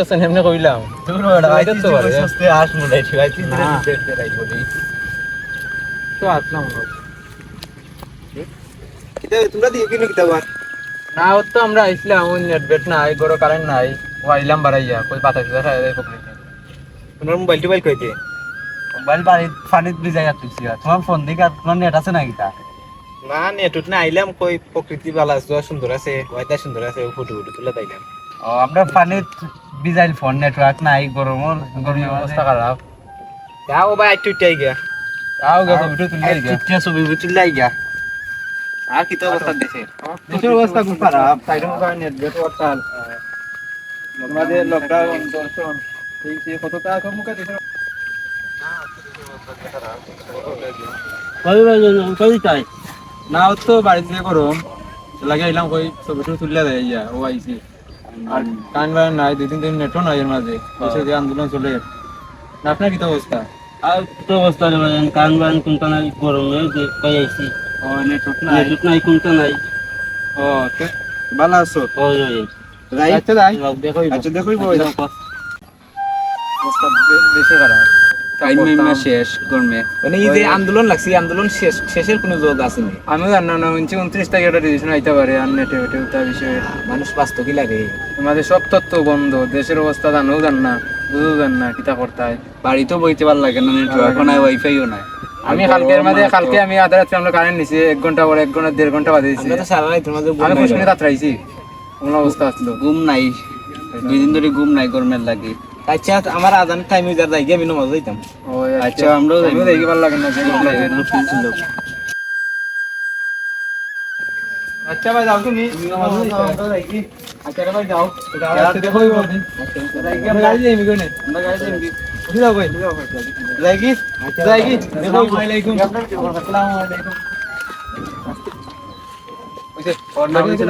আছে এমনি কইলাম তোর বড় আইতে তো পারে সস্তে আস মুলাই ঠিকাইছি না। দিতে রাই বলি তো আসলাম কিতা তোমরা দিয়ে কিনো কিতা বার না ও তো আমরা আইছিলাম ওই নেট বেট নাই গরো কারেন্ট নাই ও আইলাম বাড়াইয়া কই পাতা ছিলা খাই দেয় পকড়িতে তোমার মোবাইল টোবাইল কইতে মোবাইল বাড়ি পানিত ভিজাই রাখছি তোমার ফোন দিকে তোমার নেট আছে না কিতা না নেটুত না আইলাম কই প্রকৃতি বালা আছে সুন্দর আছে ওইটা সুন্দর আছে ফটো ফটো তুলে তাইলাম ও আমরা পানিত ভিজাইল ফোন নেটওয়ার্ক নাই গরমের অবস্থা খারাপ যাও ভাই একটু টাই গিয়া আও গেছে ভিডিও তুললাই গা কিটা ছবি তুললাই গিয়া আর কিতা অবস্থা দেশে দেশের অবস্থা খুব খারাপ সাইডন কার নেট বেট ওয়াটাল আমাদের লকডাউন দর্শন এই যে কতটা কমুকা দেশের তাই না ও তো বাড়িতে গরম লাগে আইলাম কই ছবি টবি তুললে দেয় ইয়া ও আইছি আর কান বান নাই দুই তিন দিন নেটও নাই এর মাঝে দেশে যে আন্দোলন চলে না আপনার কি অবস্থা আর তো অবস্থা নেই কান বান কোনটা নাই গরমে যে কই আইছি ও নেটওয়ার্ক নাই নেট নাই কোনটা নাই ও তে ভালো আছো ওই ওই যাই আচ্ছা যাই দেখো আচ্ছা দেখই বই অবস্থা দেশে খারাপ টাইম মাইমা শেষ গরমে মানে এই যে আন্দোলন লাগছে আন্দোলন শেষের কোনো যোগ আছে না আমি জানি না 29 তারিখে একটা ডিসিশন আইতে পারে আর নেটে ওটা তার বিষয়ে মানুষ বাস্তব কি লাগে আমাদের সব তথ্য বন্ধ দেশের অবস্থা জানোও জান না বুঝেও জান না কিতা করতে হয় বাড়িতেও বইতে ভালো লাগে না নেটওয়ার্ক নাই ওয়াইফাইও নাই আমি কালকে আমি আধা রাত্রে আমরা কারেন্ট নিছি 1 ঘন্টা পরে 1 ঘন্টা 1.5 ঘন্টা বাদে দিছি আমরা তো সারা রাত তোমাদের আমি 5 মিনিট রাত রাইছি কোন অবস্থা আসলো ঘুম নাই 2 দিন ধরে ঘুম নাই গরমের লাগে আচ্ছা আমার আজান টাইম হয়ে যায় আমি নমাজ যাইতাম ও আচ্ছা আমরাও আমিও দেখি ভালো লাগে না যে ছিল আচ্ছা ভাই যাও তুমি আচ্ছা ভাই যাও রাতে দেখো বলদিন আমরা গাড়ি যাইমি কোনে আমরা গাড়ি যাইমি উঠে যাও ভাই যাইকি যাইকি আসসালামু আলাইকুম আসসালামু আলাইকুম ওই যে